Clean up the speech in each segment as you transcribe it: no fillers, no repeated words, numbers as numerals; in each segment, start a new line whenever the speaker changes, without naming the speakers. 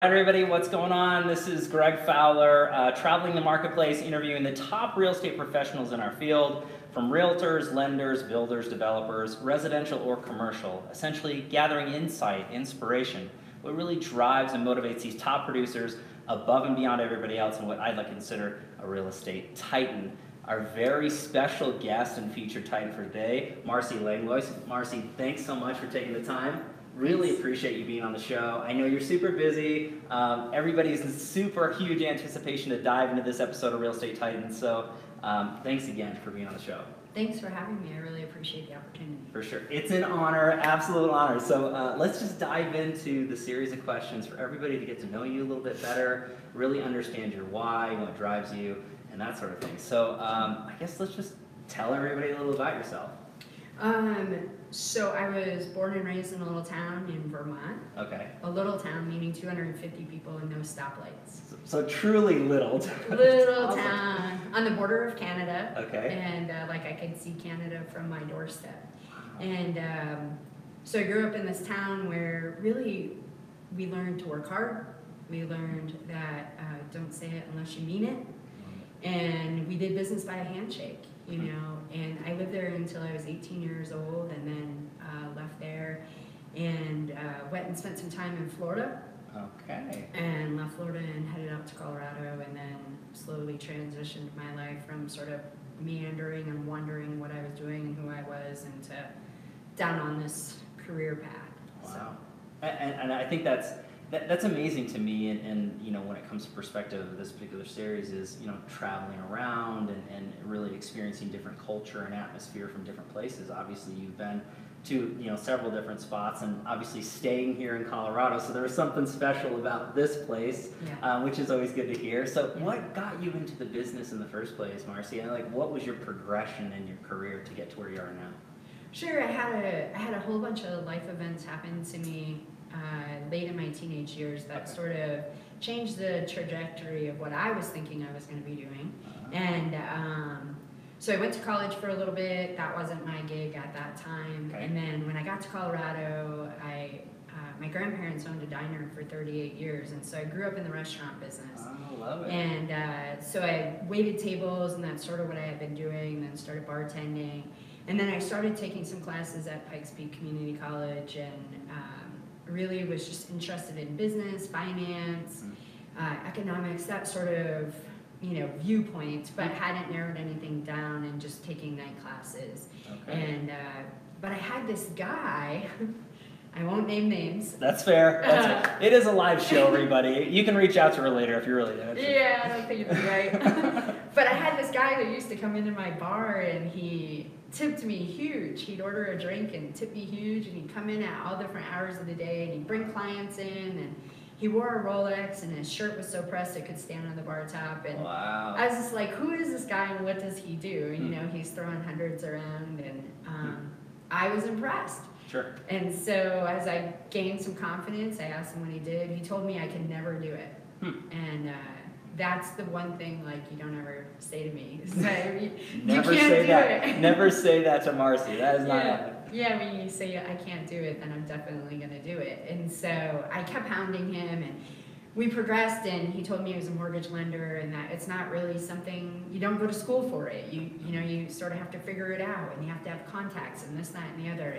Hi everybody, what's going on? This is Greg Fowler, traveling the marketplace, interviewing the top real estate professionals in our field, from realtors, lenders, builders, developers, residential or commercial, essentially gathering insight, inspiration, what really drives and motivates these top producers above and beyond everybody else and what I'd like to consider a real estate titan. Our very special guest and featured titan for today, Marcy Langlois. Marcy, thanks so much for taking the time. Really appreciate you being on the show. I know you're super busy. Everybody's in super huge anticipation to dive into this episode of Real Estate Titans. So thanks again for being on the show.
Thanks for having me. I really appreciate the opportunity.
For sure. It's an honor, absolute honor. So let's just dive into the series of questions for everybody to get to know you a little bit better, really understand your why, what drives you, and that sort of thing. So I guess let's just tell everybody a little about yourself.
So I was born and raised in a little town in Vermont.
Okay.
A little town meaning 250 people and no stoplights.
So truly little town.
Little
awesome.
Town on the border of Canada.
Okay.
And like I could see Canada from my doorstep. And so I grew up in this town where really we learned to work hard. We learned that don't say it unless you mean it. And we did business by a handshake. You know, and I lived there until I was 18 years old, and then left there and went and spent some time in Florida.
Okay.
And left Florida and headed out to Colorado, and then slowly transitioned my life from sort of meandering and wondering what I was doing and who I was, and to down on this career path.
Wow. So. And I think that's amazing to me, and you know, when it comes to perspective of this particular series is, you know, traveling around and really experiencing different culture and atmosphere from different places. Obviously you've been to, you know, several different spots, and obviously staying here in Colorado, so there was something special about this place,
Yeah.
Which is always good to hear. So what got you into the business in the first place, Marcy? And like, what was your progression in your career to get to where you are now?
Sure, I had a whole bunch of life events happen to me late in my teenage years that sort of changed the trajectory of what I was thinking I was going to be doing. And so I went to college for a little bit. That wasn't my gig at that time.
Okay.
And then when I got to Colorado, my grandparents owned a diner for 38 years, and so I grew up in the restaurant business.
I love it.
And so I waited tables, and that's sort of what I had been doing, then started bartending. And then I started taking some classes at Pikes Peak Community College, and really was just interested in business, finance, economics, that sort of, you know, viewpoint, but hadn't narrowed anything down, and just taking night classes.
Okay.
And but I had this guy. I won't name names.
That's fair. That's fair. It is a live show, everybody. You can reach out to her later if you're really there.
Yeah, I don't think it'd be right. But I had this guy that used to come into my bar, and he tipped me huge. He'd order a drink and tip me huge, and he'd come in at all different hours of the day, and he'd bring clients in, and he wore a Rolex, and his shirt was so pressed it could stand on the bar top. And
wow.
I was just like, who is this guy, and what does he do? And, you know, he's throwing hundreds around, and I was impressed.
Sure.
And so as I gained some confidence, I asked him what he did. He told me I could never do it. And that's the one thing, like, you don't ever say to me. So
Never say that. Never say that to Marcy. That is not happening.
Yeah, when you say I can't do it, then I'm definitely going to do it. And so I kept hounding him, and we progressed, and he told me he was a mortgage lender, and that it's not really something, you don't go to school for it. You know, you sort of have to figure it out, and you have to have contacts and this, that, and the other.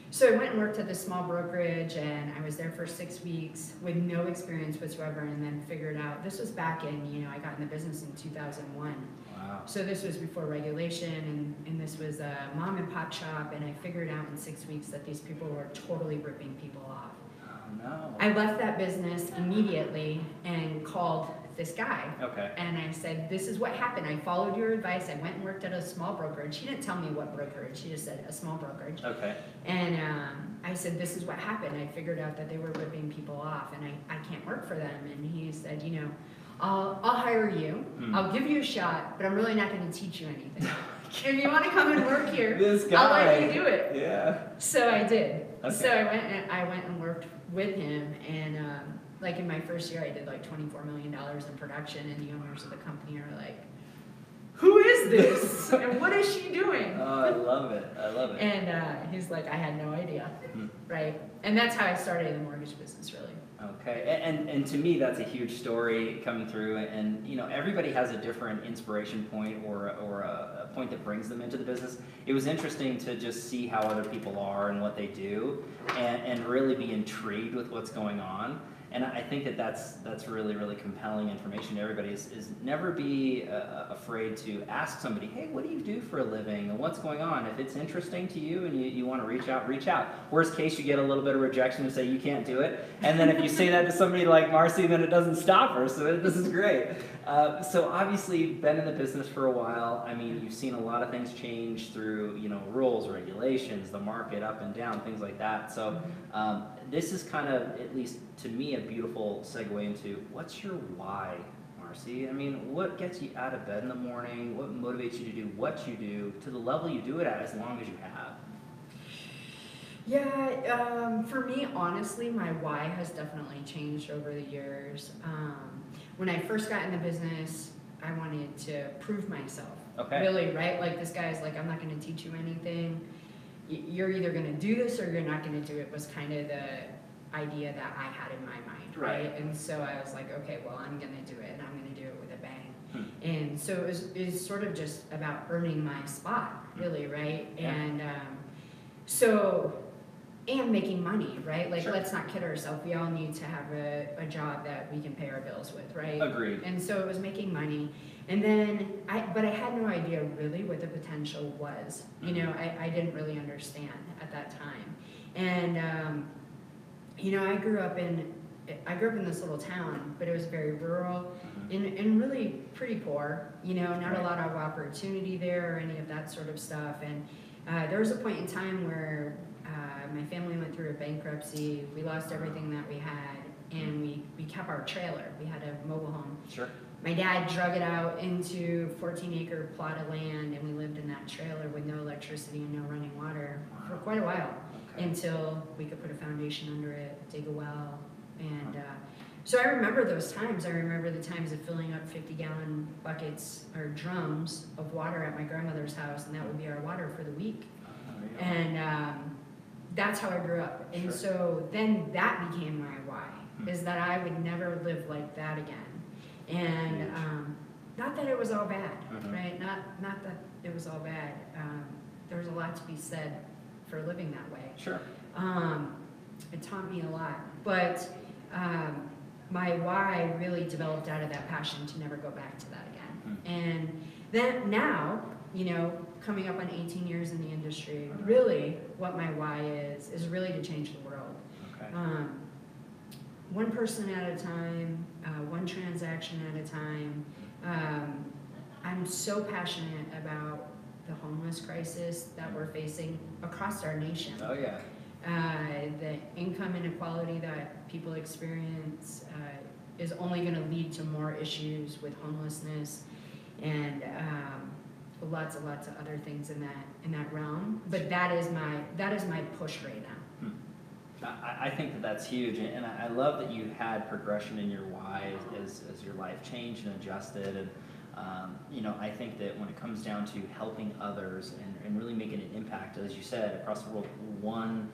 So I went and worked at this small brokerage, and I was there for 6 weeks with no experience whatsoever, and then figured out, this was back in, you know, I got in the business in 2001.
Wow.
So this was before regulation, and this was a mom and pop shop, and I figured out in 6 weeks that these people were totally ripping people off.
Oh, no.
I left that business immediately and called this guy.
Okay.
And I said, this is what happened. I followed your advice. I went and worked at a small brokerage. He didn't tell me what brokerage. He just said a small brokerage.
Okay.
And I said, this is what happened. I figured out that they were ripping people off, and I can't work for them. And he said, you know, I'll hire you. I'll give you a shot, but I'm really not going to teach you anything. If you want to come and work here,
this guy.
I'll let you do it.
Yeah.
So I did.
Okay.
So I went and worked with him, and like in my first year, I did like $24 million in production, and the owners of the company are like, who is this? And what is she doing?
Oh, I love it. I love it.
And he's like, I had no idea. Right? And that's how I started in the mortgage business, really.
Okay, and to me that's a huge story coming through, and you know everybody has a different inspiration point or a point that brings them into the business. It was interesting to just see how other people are and what they do, and really be intrigued with what's going on. And I think that that's really, really compelling information to everybody, is never be afraid to ask somebody, hey, what do you do for a living and what's going on? If it's interesting to you and you want to reach out, reach out. Worst case, you get a little bit of rejection and say you can't do it. And then if you say that to somebody like Marcy, then it doesn't stop her. So this is great. So obviously, been in the business for a while. I mean, you've seen a lot of things change through, you know, rules, regulations, the market up and down, things like that. So this is kind of, at least to me, a beautiful segue into what's your why, Marcy? I mean, what gets you out of bed in the morning? What motivates you to do what you do to the level you do it at, as long as you have?
Yeah, for me, honestly, my why has definitely changed over the years. When I first got in the business, I wanted to prove myself.
Okay.
Really, right? Like, this guy's like, I'm not going to teach you anything. You're either going to do this or you're not going to do it, was kind of the idea that I had in my mind, right? And so I was like, okay, well, I'm going to do it, and I'm going to do it with a bang. And so it was sort of just about earning my spot, really, right?
Yeah.
And and making money, right? Like, let's not kid ourselves. We all need to have a job that we can pay our bills with, right?
Agreed.
And so it was making money. And then, but I had no idea really what the potential was. You know, I didn't really understand at that time. And, you know, I grew up in this little town, but it was very rural and really pretty poor, you know, not a lot of opportunity there or any of that sort of stuff. And there was a point in time where my family went through a bankruptcy. We lost everything that we had, and we kept our trailer. We had a mobile home.
Sure.
My dad drug it out into a 14-acre plot of land, and we lived in that trailer with no electricity and no running water for quite a while, until we could put a foundation under it, dig a well. And so I remember those times. I remember the times of filling up 50-gallon buckets or drums of water at my grandmother's house, and that would be our water for the week. And that's how I grew up. And so then that became my why, is that I would never live like that again. And not that it was all bad, right? Not that it was all bad. There was a lot to be said for living that way.
Sure.
It taught me a lot. But my why really developed out of that passion to never go back to that again. And then now, you know, coming up on 18 years in the industry, really what my why is really to change the world. One person at a time, one transaction at a time. I'm so passionate about the homeless crisis that we're facing across our nation.
Oh yeah.
The income inequality that people experience is only going to lead to more issues with homelessness and lots of other things in that realm. But that is my push right now.
I think that that's huge, and I love that you had progression in your why as your life changed and adjusted. And you know, I think that when it comes down to helping others and really making an impact, as you said, across the world, one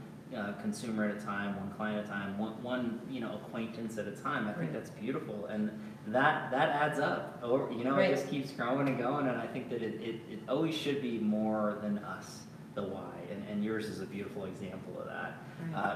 consumer at a time, one client at a time, one you know, acquaintance at a time, I think that's beautiful, and that adds up. Or you know, it just keeps growing and going, and I think that it always should be more than us, the why, and yours is a beautiful example of that.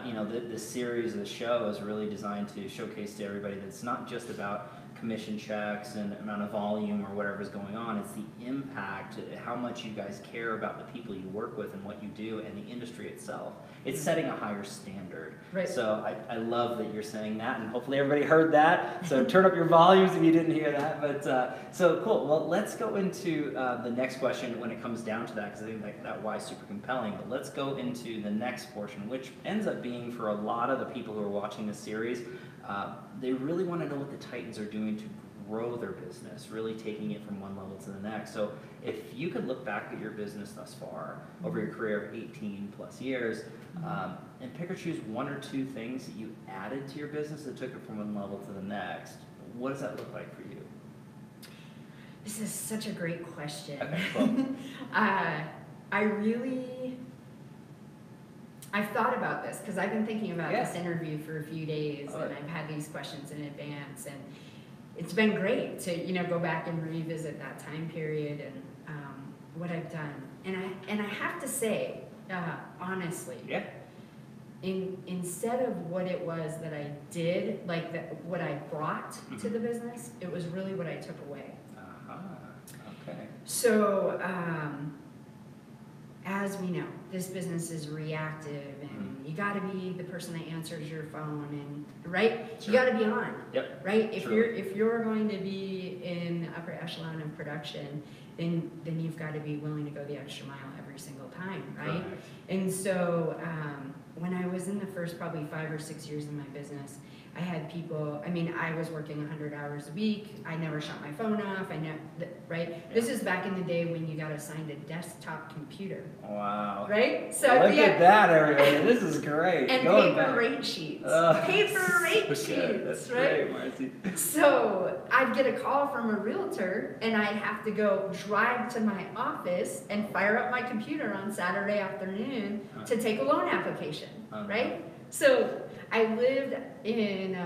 You know, this series, the show is really designed to showcase to everybody that it's not just about commission checks and amount of volume or whatever's going on. It's the impact, how much you guys care about the people you work with and what you do and the industry itself. It's setting a higher standard. So I love that you're saying that, and hopefully everybody heard that. So turn up your volumes if you didn't hear that. But so cool. Well, let's go into the next question when it comes down to that, because I think that why is super compelling. But let's go into the next portion, which ends up being, for a lot of the people who are watching this series, they really want to know what the Titans are doing to grow their business, really taking it from one level to the next. So if you could look back at your business thus far, over your career of 18 plus years, and pick or choose one or two things that you added to your business that took it from one level to the next, what does that look like for you?
This is such a great question.
Okay, cool.
I've thought about this because I've been thinking about this interview for a few days, and I've had these questions in advance, and it's been great to go back and revisit that time period and what I've done. And I have to say, honestly, instead of what it was that I did, like what I brought to the business, it was really what I took away.
Okay.
So, as we know, this business is reactive, and you got to be the person that answers your phone, and right, you got to be on.
Yep.
Right. If you're going to be in upper echelon of production, then you've got to be willing to go the extra mile every single time, right?
Correct.
And so when I was in the first probably 5 or 6 years of my business, I had people, I was working 100 hours a week. I never shut my phone off. Right? Yeah. This is back in the day when you got assigned a desktop computer.
Wow.
Right? So
look at that, everybody. This is great.
And paper rate sheets. Paper rate sheets.
That's
right?
great, Marcy.
So I'd get a call from a realtor, and I'd have to go drive to my office and fire up my computer on Saturday afternoon to take a loan application. Right? So I lived in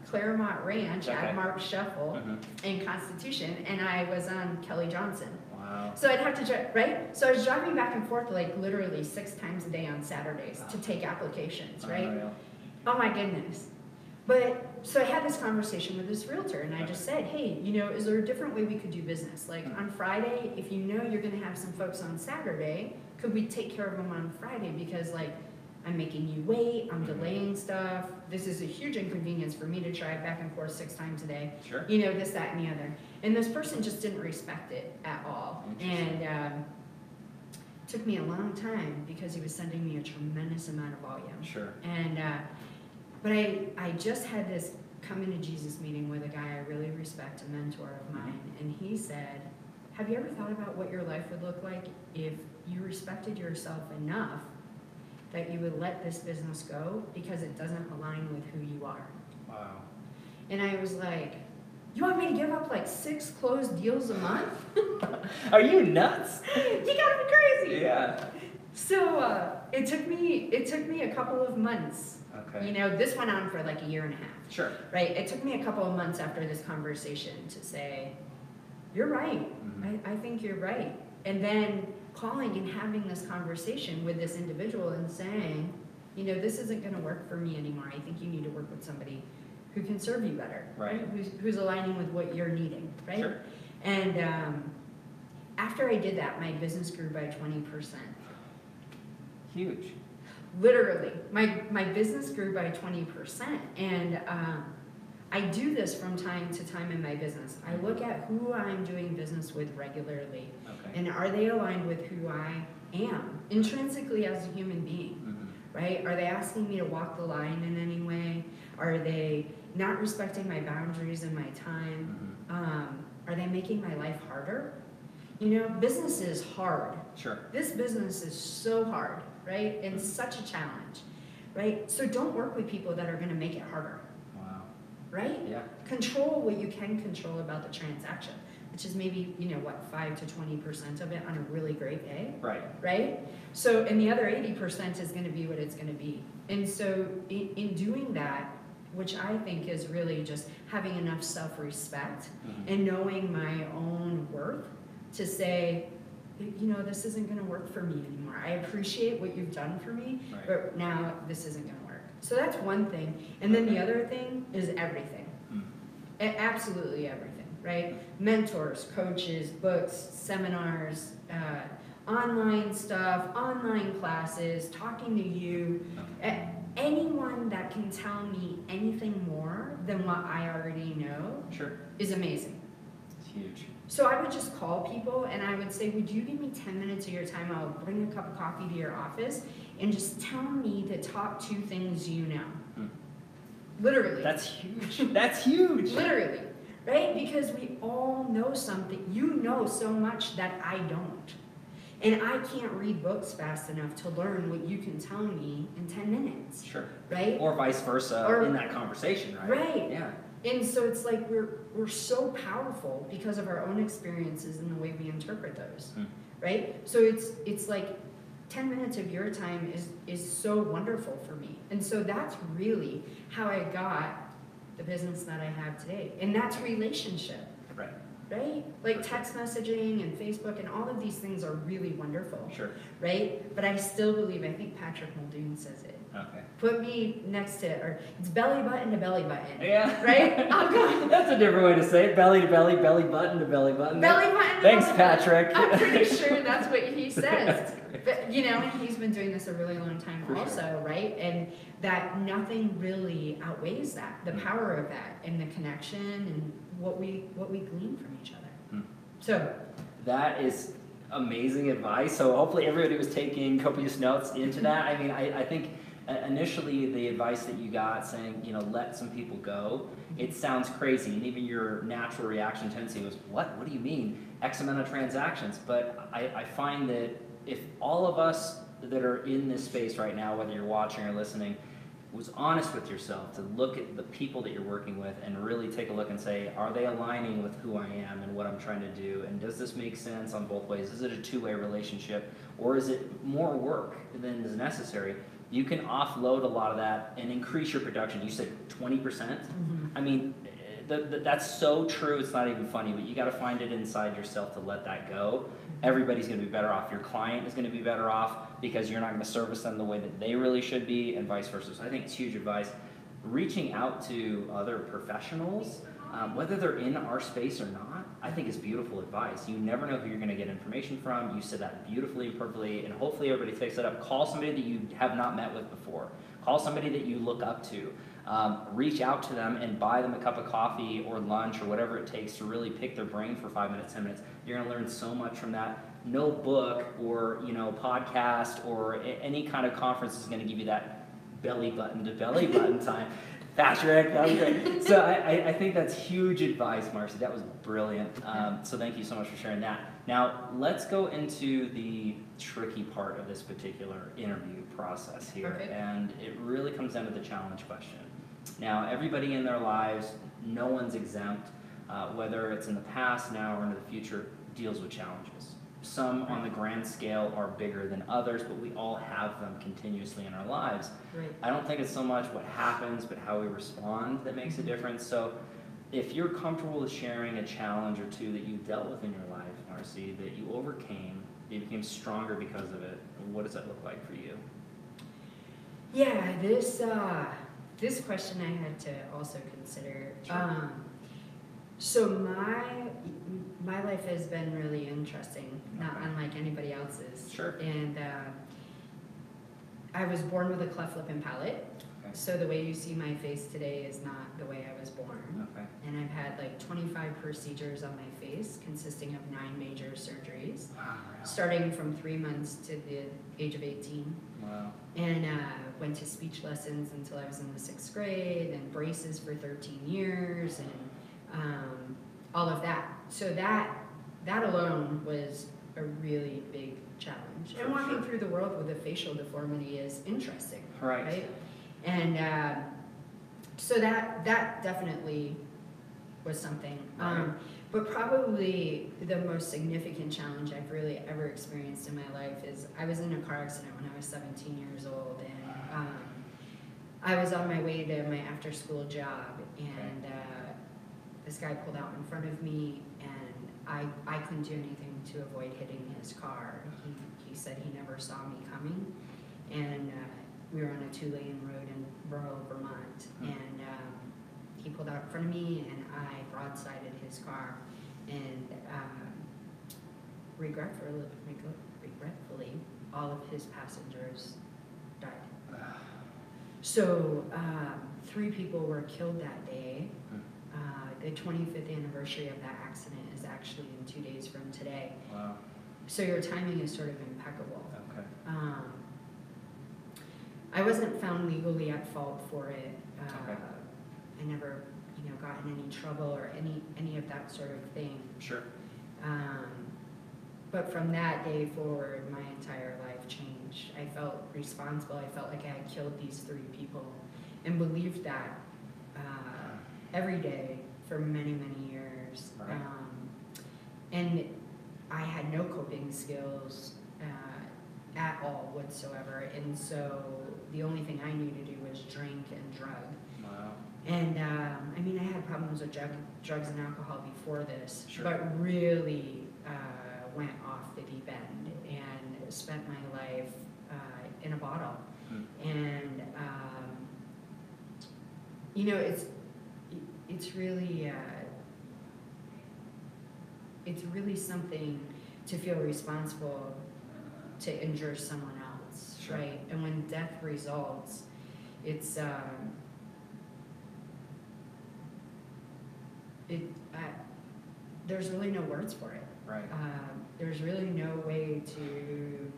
Claremont Ranch at Mark Shuffle in Constitution, and I was on Kelly Johnson.
Wow.
So I'd have to drive, right? So I was driving back and forth like literally 6 times a day on Saturdays to take applications, right? Oh my goodness. But so I had this conversation with this realtor, and I just said, hey, is there a different way we could do business? Like on Friday, if you're going to have some folks on Saturday, could we take care of them on Friday? Because I'm making you wait, I'm delaying stuff. This is a huge inconvenience for me to drive back and forth 6 times a day.
Sure.
This, that, and the other. And this person just didn't respect it at all. And it took me a long time because he was sending me a tremendous amount of volume.
Sure.
And, but I just had this come into Jesus meeting with a guy I really respect, a mentor of mine. And he said, have you ever thought about what your life would look like if you respected yourself enough that you would let this business go because it doesn't align with who you are?
Wow.
And I was like, you want me to give up like 6 closed deals a month?
Are you nuts?
You gotta be crazy.
Yeah.
So it took me a couple of months.
Okay.
This went on for like a year and a half.
Sure.
Right? It took me a couple of months after this conversation to say, you're right. I think you're right. And then calling and having this conversation with this individual and saying, this isn't going to work for me anymore. I think you need to work with somebody who can serve you better,
right?
Who's aligning with what you're needing, right?
Sure.
And after I did that, my business grew by 20%.
Huge.
Literally, my business grew by 20%, and I do this from time to time in my business. I look at who I'm doing business with regularly, and are they aligned with who I am intrinsically as a human being, right? Are they asking me to walk the line in any way? Are they not respecting my boundaries and my time? Are they making my life harder? Business is hard.
Sure.
This business is so hard, right? And such a challenge, right? So don't work with people that are going to make it harder. Right?
Yeah.
Control what you can control about the transaction, which is maybe, 5 to 20% of it on a really great day.
Right.
Right? So, and the other 80% is going to be what it's going to be. And so in doing that, which I think is really just having enough self-respect and knowing my own worth to say, this isn't going to work for me anymore. I appreciate what you've done for me, but now this isn't going to work. So that's one thing. And then the other thing is everything. Absolutely everything, right? Mentors, coaches, books, seminars, online stuff, online classes, talking to you. Anyone that can tell me anything more than what I already know is amazing.
It's huge.
So I would just call people and I would say, would you give me 10 minutes of your time? I'll bring a cup of coffee to your office and just tell me the top 2 things you know. Literally.
That's huge. That's huge.
Literally. Right? Because we all know something. You know so much that I don't. And I can't read books fast enough to learn what you can tell me in 10 minutes.
Sure.
Right?
Or vice versa in that conversation, right?
Right.
Yeah.
And so it's like we're so powerful because of our own experiences and the way we interpret those. Right? So it's like 10 minutes of your time is so wonderful for me. And so that's really how I got the business that I have today. And that's relationship.
Right.
Right? Like text messaging and Facebook and all of these things are really wonderful.
Sure.
Right? But I still believe, I think Patrick Muldoon says it.
Okay.
Put me next to, or it's belly button to belly button.
Yeah.
Right? I'll go.
That's a different way to say it. Belly to belly, belly button to belly button.
Belly button to
Thanks,
belly
Patrick.
button. I'm pretty sure that's what he says. But, you know, and he's been doing this a really long time
For
also,
sure.
right? And that nothing really outweighs that, the power of that and the connection and what we glean from each other. So
that is amazing advice. So hopefully everybody was taking copious notes into that. I mean, I think initially the advice that you got saying, you know, let some people go, it sounds crazy. And even your natural reaction tendency was, what? What do you mean? X amount of transactions. But I find that if all of us that are in this space right now, whether you're watching or listening, was honest with yourself to look at the people that you're working with and really take a look and say, are they aligning with who I am and what I'm trying to do? And does this make sense on both ways? Is it a two-way relationship, or is it more work than is necessary? You can offload a lot of that and increase your production. You said 20%? I mean, that's so true, it's not even funny, but you got to find it inside yourself to let that go. Everybody's going to be better off. Your client is going to be better off because you're not going to service them the way that they really should be, and vice versa. So I think it's huge advice. Reaching out to other professionals, whether they're in our space or not, I think is beautiful advice. You never know who you're going to get information from. You said that beautifully and perfectly, and hopefully everybody takes that up. Call somebody that you have not met with before. Call somebody that you look up to. Reach out to them and buy them a cup of coffee or lunch or whatever it takes to really pick their brain for 5 minutes, 10 minutes. You're going to learn so much from that. No book or, you know, podcast or any kind of conference is going to give you that belly button to belly button time. Patrick, that was great. So I think that's huge advice, Marcy. That was brilliant. So thank you so much for sharing that. Now, let's go into the tricky part of this particular interview process here.
Perfect.
And it really comes down to the challenge question. Now, everybody in their lives, no one's exempt, whether it's in the past, now, or into the future, deals with challenges. Some on the grand scale are bigger than others, but we all have them continuously in our lives.
Right.
I don't think it's so much what happens, but how we respond that makes a difference. So if you're comfortable with sharing a challenge or two that you dealt with in your life, Marcy, that you overcame, you became stronger because of it, what does that look like for you?
Yeah, this question I had to also consider.
Sure.
So my life has been really interesting, not unlike anybody else's.
Sure.
And I was born with a cleft lip and palate.
Okay.
So the way you see my face today is not the way I was born.
Okay.
And I've had like 25 procedures on my face, consisting of 9 major surgeries,
Wow.
starting from 3 months to the age of 18.
Wow.
And went to speech lessons until I was in the 6th grade, and braces for 13 years, and all of that. So that alone was a really big challenge. And walking through the world with a facial deformity is interesting, right? And so that definitely was something.
Right.
But probably the most significant challenge I've really ever experienced in my life is I was in a car accident when I was 17 years old, and I was on my way to my after-school job, and this guy pulled out in front of me, and I couldn't do anything to avoid hitting his car. He said he never saw me coming, and we were on a 2-lane road in rural Vermont, and he pulled out in front of me, and I broadsided his car, and regretfully, all of his passengers died. So 3 people were killed that day. The 25th anniversary of that accident is actually in 2 days from today.
Wow.
So your timing is sort of impeccable.
Okay.
I wasn't found legally at fault for it.
Okay.
I never, got in any trouble or any of that sort of thing.
Sure.
But from that day forward, my entire life changed. I felt responsible. I felt like I had killed these 3 people, and believed that every day for many, many years.
Right.
And I had no coping skills. at all whatsoever. And so the only thing I knew to do was drink and drug.
Wow.
And I mean, I had problems with drugs and alcohol before this,
Sure.
but really went off the deep end and spent my life in a bottle. And you know, it's really something to feel responsible to injure someone else,
Sure.
right? And when death results, it's there's really no words for it.
Right.
There's really no way to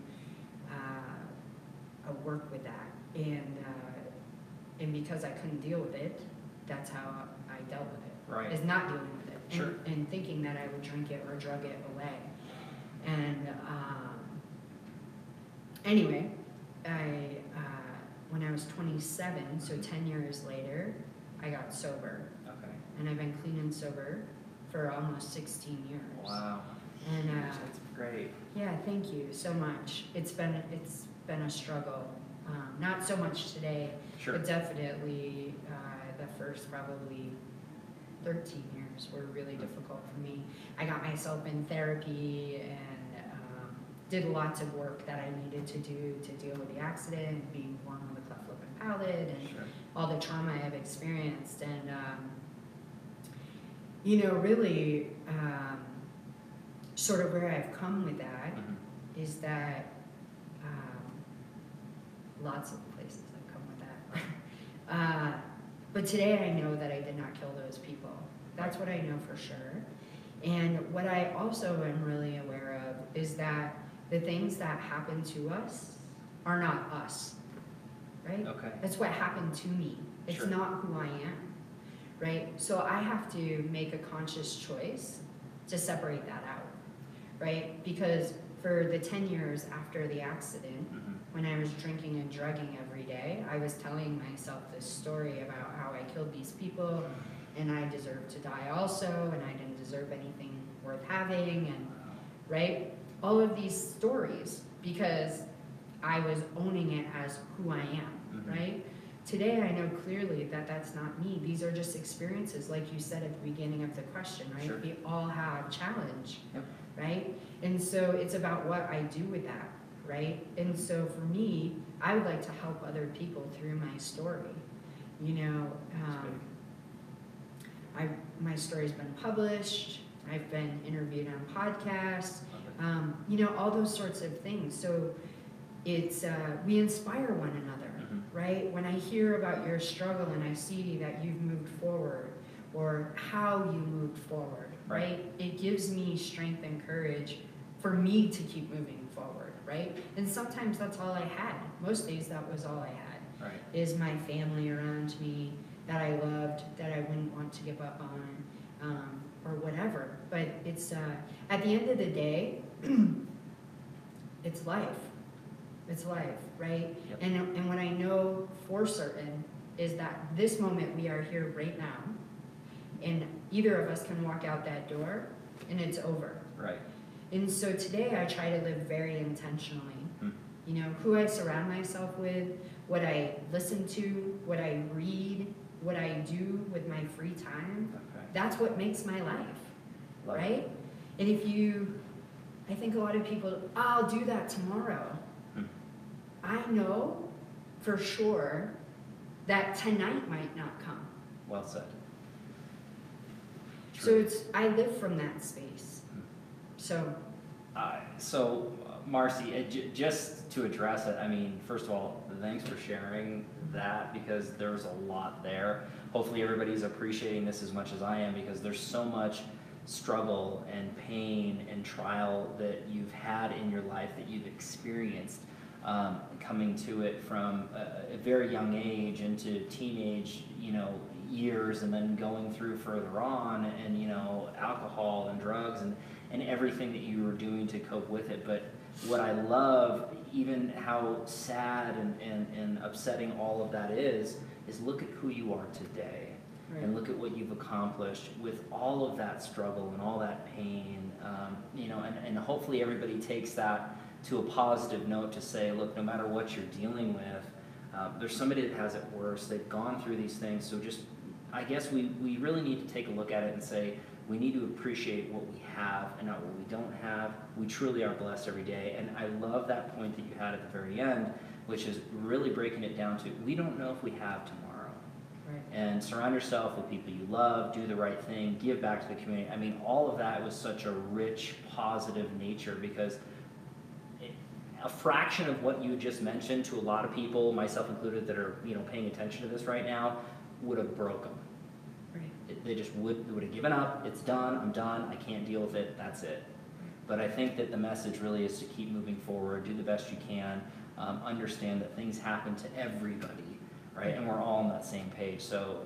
work with that, and because I couldn't deal with it, that's how I dealt with it.
Right.
Is not dealing with it,
Sure.
and thinking that I would drink it or drug it away. And anyway, when I was 27, so 10 years later, I got sober.
Okay.
And I've been clean and sober for almost 16 years.
Wow.
And
That's great.
yeah, thank you so much. It's been a struggle. Not so much today,
Sure.
but definitely the first probably 13 years were really difficult for me. I got myself in therapy and did lots of work that I needed to do to deal with the accident, being born with a cleft lip and palate, and
Sure.
all the trauma I've experienced. And you know, really sort of where I've come with that is that lots of places I've come with that. But today I know that I did not kill those people. That's what I know for sure. And what I also am really aware of is that the things that happen to us are not us, right?
Okay.
That's what happened to me. It's
Sure.
not who I am, right? So I have to make a conscious choice to separate that out, right? Because for the 10 years after the accident, when I was drinking and drugging every day, I was telling myself this story about how I killed these people and I deserved to die also, and I didn't deserve anything worth having, and right? All of these stories, because I was owning it as who I am, right? Today I know clearly that that's not me. These are just experiences, like you said at the beginning of the question, right?
Sure.
We all have challenge,
Yep.
right? And so it's about what I do with that, right? And so for me, I would like to help other people through my story. You know, my story's been published. I've been interviewed on podcasts. You know, all those sorts of things. So it's we inspire one another, right? When I hear about your struggle and I see that you've moved forward or how you moved forward, right? It gives me strength and courage for me to keep moving forward, right? And sometimes that's all I had. Most days that was all I had, is my family around me that I loved, that I wouldn't want to give up on, or whatever. But it's, at the end of the day, it's life. It's life, right?
Yep.
And what I know for certain is that this moment we are here right now, and either of us can walk out that door and it's over.
Right.
And so today I try to live very intentionally. You know, who I surround myself with, what I listen to, what I read, what I do with my free time, that's what makes my life, right? And I think a lot of people, I'll do that tomorrow. I know for sure that tonight might not come.
Well said.
So I live from that space. So
Marcy, just to address it, I mean, first of all, thanks for sharing that, because there's a lot there. Hopefully everybody's appreciating this as much as I am, because there's so much struggle and pain and trial that you've had in your life, that you've experienced, coming to it from a very young age into teenage, years, and then going through further on, and alcohol and drugs and everything that you were doing to cope with it. But what I love, even how sad and upsetting all of that is look at who you are today. Right. And look at what you've accomplished with all of that struggle and all that pain, and hopefully everybody takes that to a positive note to say, look, no matter what you're dealing with, there's somebody that has it worse. They've gone through these things. So just, I guess we really need to take a look at it and say, we need to appreciate what we have and not what we don't have. We truly are blessed every day. And I love that point that you had at the very end, which is really breaking it down to, we don't know if we have tomorrow.
Right.
And surround yourself with people you love, do the right thing, give back to the community. I mean, all of that was such a rich, positive nature, because a fraction of what you just mentioned to a lot of people, myself included, that are paying attention to this right now, would have broke them.
Right.
They just would have given up. It's done. I'm done. I can't deal with it. That's it. But I think that the message really is to keep moving forward, do the best you can, understand that things happen to everybody, right? And we're all on that same page. So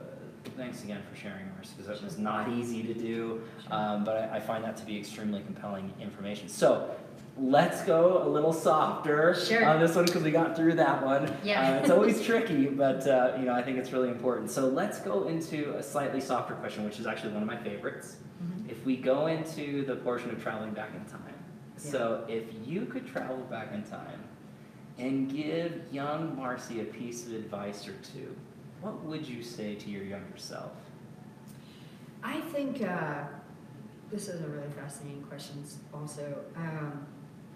thanks again for sharing, Marcy, because that was not easy to do, but I find that to be extremely compelling information. So let's go a little softer on this one, because we got through that one.
Yeah.
It's always tricky, but I think it's really important. So let's go into a slightly softer question, which is actually one of my favorites. Mm-hmm. If we go into the portion of traveling back in time. Yeah. So if you could travel back in time and give young Marcy a piece of advice or two, what would you say to your younger self?
I think this is a really fascinating question also.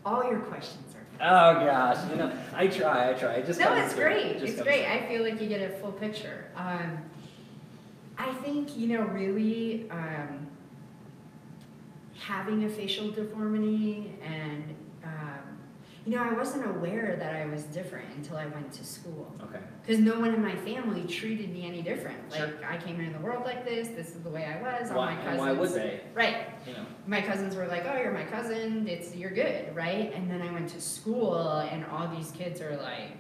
All your questions are
fascinating. Oh gosh, I try. It just
no, it's great. It's great. I feel like you get a full picture. I think, really having a facial deformity and I wasn't aware that I was different until I went to school.
Okay.
Because no one in my family treated me any different. Like,
sure.
I came into the world like this is the way I was. All
why,
my cousins.
Why would they?
Right. My cousins were like, oh, you're my cousin, you're good, right? And then I went to school, and all these kids are like,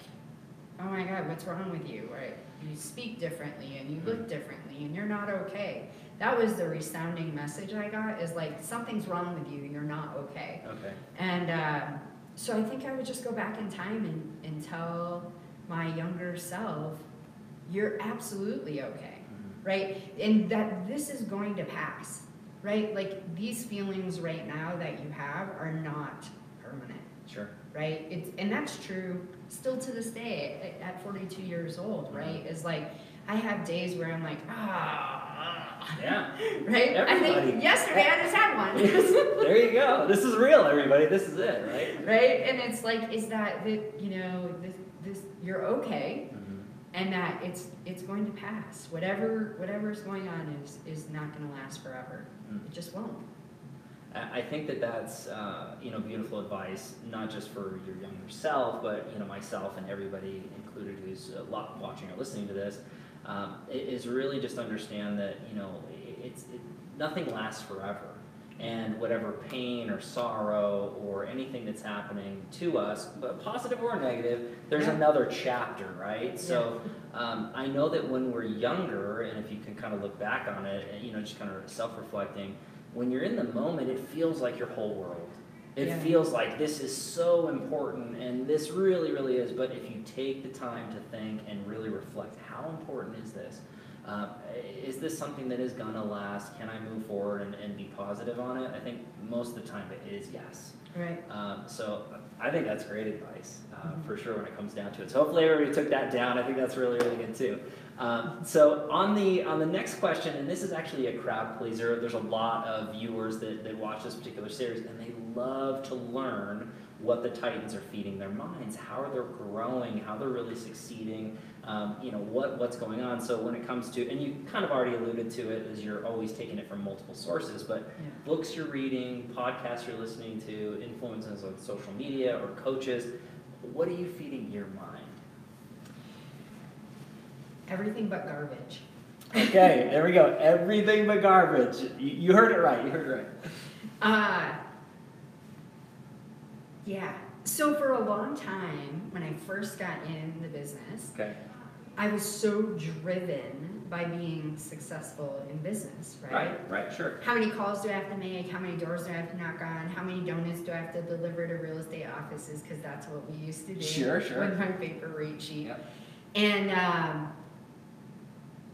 oh my God, what's wrong with you? Right? You speak differently, and you look differently, and you're not okay. That was the resounding message I got, is like, something's wrong with you, you're not okay.
Okay.
And so I think I would just go back in time and tell my younger self, you're absolutely okay, right? And that this is going to pass, right? Like, these feelings right now that you have are not permanent.
Sure.
Right? And that's true still to this day at 42 years old, right? Is like, I have days where I'm like,
yeah.
Right?
Everybody.
I think yesterday I just had one.
There you go. This is real, everybody. This is it, right?
Right? And it's like, is that this you're okay, and that it's going to pass. Whatever's going on is not going to last forever. It just won't.
I think that's beautiful advice, not just for your younger self, but myself and everybody included who's watching or listening to this, is really just understand that nothing lasts forever, and whatever pain or sorrow or anything that's happening to us, but positive or negative, there's another chapter, right? So I know that when we're younger, and if you can kind of look back on it, just kind of self-reflecting. When you're in the moment, it feels like your whole world. It feels like this is so important, and this really, really is. But if you take the time to think and really reflect, how important is this? Is this something that is going to last? Can I move forward and be positive on it? I think most of the time it is yes.
Right.
So I think that's great advice, for sure, when it comes down to it. So hopefully everybody took that down. I think that's really, really good too. So on the next question, and this is actually a crowd pleaser. There's a lot of viewers that watch this particular series, and they love to learn what the Titans are feeding their minds, how they're growing, how they're really succeeding, what's going on. So when it comes to, and you kind of already alluded to it, as you're always taking it from multiple sources, but books you're reading, podcasts you're listening to, influences on social media or coaches, what are you feeding your mind?
Everything but garbage.
Okay, there we go. Everything but garbage. You heard it right.
Yeah. So for a long time, when I first got in the business, I was so driven by being successful in business, right?
Right, sure.
How many calls do I have to make? How many doors do I have to knock on? How many donuts do I have to deliver to real estate offices? Because that's what we used to do.
Sure.
With my paper rate sheet. Yep. And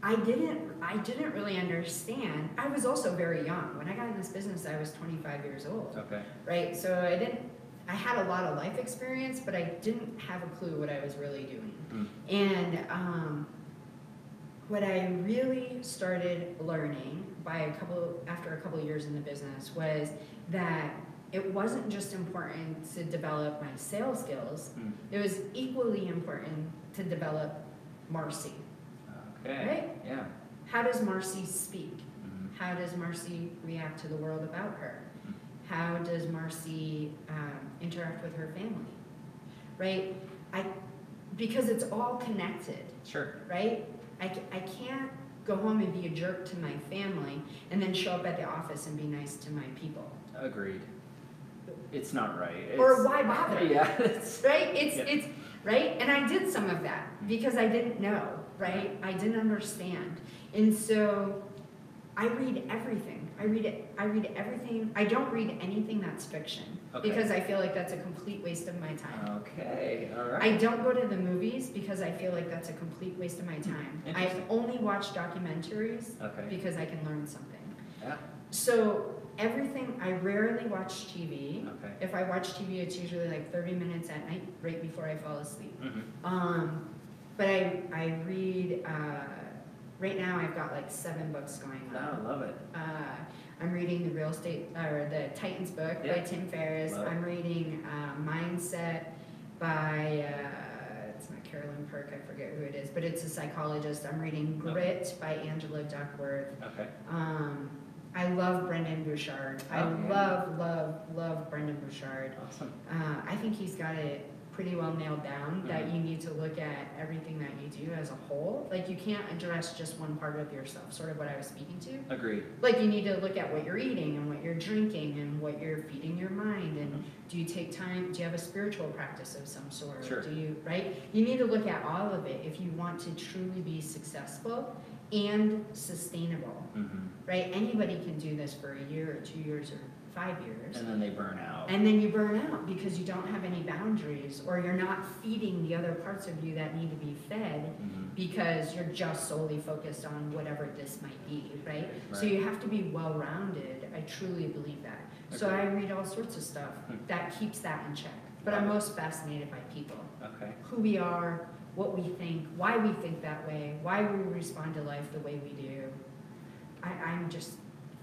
I didn't really understand. I was also very young. When I got in this business, I was 25 years old.
Okay.
Right? So I had a lot of life experience, but I didn't have a clue what I was really doing. And what I really started learning after a couple of years in the business was that it wasn't just important to develop my sales skills, it was equally important to develop Marcy.
Okay.
Right?
Yeah.
How does Marcy speak? How does Marcy react to the world about her? How does Marcy interact with her family? Right? Because it's all connected.
Sure.
Right? I can't go home and be a jerk to my family and then show up at the office and be nice to my people.
Agreed. It's not right.
Or why bother?
Yeah.
Right? It's right? And I did some of that because I didn't know, right? I didn't understand. And so I read everything. I read everything. I don't read anything that's fiction because I feel like that's a complete waste of my time.
Okay, all right.
I don't go to the movies because I feel like that's a complete waste of my time. I only watch documentaries because I can learn something.
Yeah.
So everything, I rarely watch TV. If I watch TV, it's usually like 30 minutes at night, right before I fall asleep. But I read, right now I've got like 7 books going on.
I love it.
I'm reading the Titans book by Tim Ferriss. I'm reading Mindset by, it's not Carolyn Perk, I forget who it is, but it's a psychologist. I'm reading Grit by Angela Duckworth. I love Brendan Bouchard. I love Brendan Bouchard.
Awesome.
I think he's got it pretty well nailed down that you need to look at everything that you do as a whole. Like you can't address just one part of yourself, sort of what I was speaking to.
Agreed.
Like you need to look at what you're eating and what you're drinking and what you're feeding your mind and do you take time, do you have a spiritual practice of some sort?
Sure.
Do you, right? You need to look at all of it if you want to truly be successful and sustainable, right? Anybody can do this for a year or 2 years or 5 years.
And then they burn out.
And then you burn out because you don't have any boundaries or you're not feeding the other parts of you that need to be fed because you're just solely focused on whatever this might be, right? So you have to be well-rounded. I truly believe that. So I read all sorts of stuff that keeps that in check. But I'm most fascinated by people. Who we are, what we think, why we think that way, why we respond to life the way we do. I'm just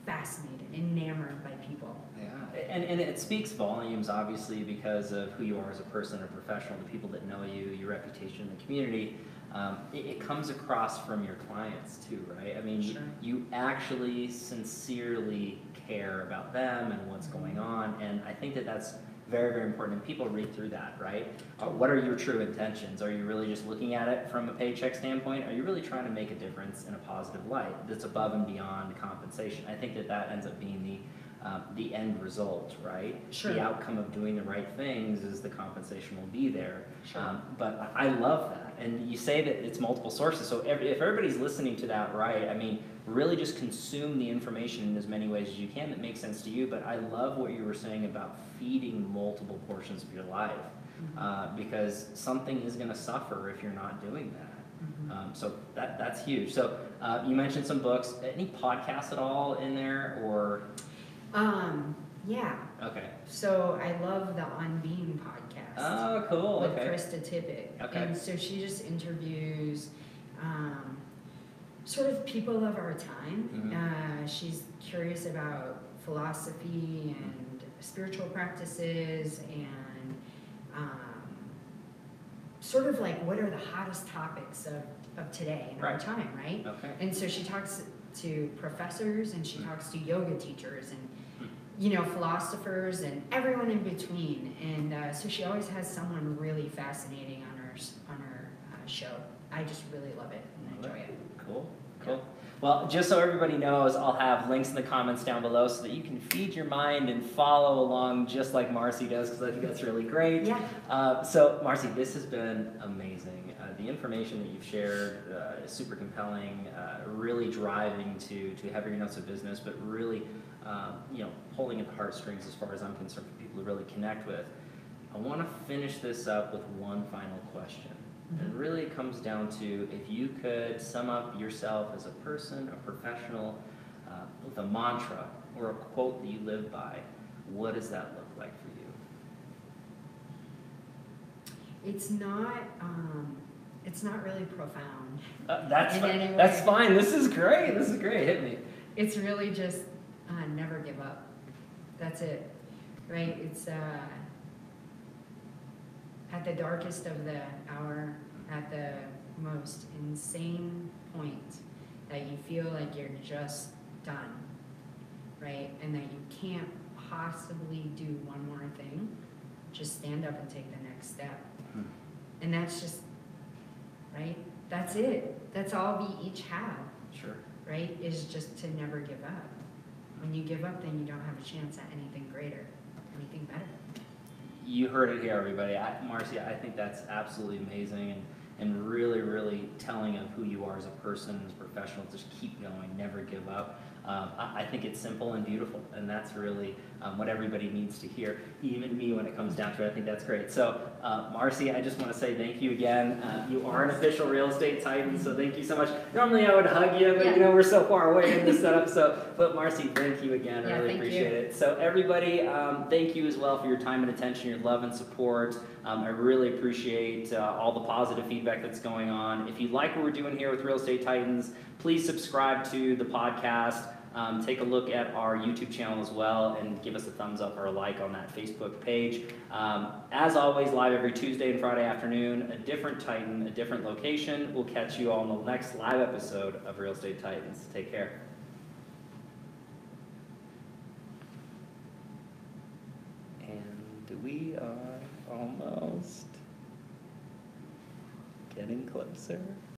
fascinated, enamored by people.
Yeah, and it speaks volumes, obviously, because of who you are as a person or professional, the people that know you, your reputation in the community. It comes across from your clients too, right? I mean, you actually sincerely care about them and what's going on, and I think that that's very, very important, and people read through that, right? What are your true intentions? Are you really just looking at it from a paycheck standpoint? Are you really trying to make a difference in a positive light that's above and beyond compensation? I think that that ends up being the end result, right? The outcome of doing the right things is the compensation will be there. But I love that. And you say that it's multiple sources, so if everybody's listening to that right, I mean, really just consume the information in as many ways as you can that makes sense to you. But I love what you were saying about feeding multiple portions of your life, because something is going to suffer if you're not doing that. So that's huge. So you mentioned some books. Any podcasts at all in there, or?
Yeah.
Okay.
So I love the On Being podcast.
Oh, cool.
With Krista Tippett.
Okay.
And so she just interviews sort of people of our time. She's curious about philosophy and spiritual practices and sort of like what are the hottest topics of today in our time, right? And so she talks to professors and she talks to yoga teachers and philosophers and everyone in between. And so she always has someone really fascinating on her show. I just really love it and enjoy it.
Cool. Well, just so everybody knows, I'll have links in the comments down below so that you can feed your mind and follow along just like Marcy does, because I think that's really great. So, Marcy, this has been amazing. The information that you've shared is super compelling, really driving to heavier notes of business, but really, pulling at the heartstrings as far as I'm concerned for people to really connect with. I want to finish this up with one final question. And really it comes down to, if you could sum up yourself as a person, a professional, with a mantra or a quote that you live by, what does that look like for you?
it's not really profound.
That's
in
fine.
any way.
That's fine. This is great. This is great. Hit me.
It's really just never give up. That's it, right? It's at the darkest of the hour, at the most insane point that you feel like you're just done, right? And that you can't possibly do one more thing, just stand up and take the next step. And that's just, right? That's it. That's all we each have,
Sure.
right? Is just to never give up. When you give up, then you don't have a chance at anything greater, anything better.
You heard it here, everybody. Marcy, I think that's absolutely amazing and really, really telling of who you are as a person, as a professional. Just keep going, never give up. I think it's simple and beautiful, and that's really what everybody needs to hear, even me when it comes down to it. I think that's great. So, Marcy, I just want to say thank you again. You are an official Real Estate Titan, so thank you so much. Normally I would hug you, but you know, we're so far away in this setup. But Marcy, thank you again. I really appreciate it. So everybody, thank you as well for your time and attention, your love and support. I really appreciate all the positive feedback that's going on. If you like what we're doing here with Real Estate Titans, please subscribe to the podcast. Take a look at our YouTube channel as well and give us a thumbs up or a like on that Facebook page. As always, live every Tuesday and Friday afternoon, a different Titan, a different location. We'll catch you all in the next live episode of Real Estate Titans. Take care. And we are almost getting closer.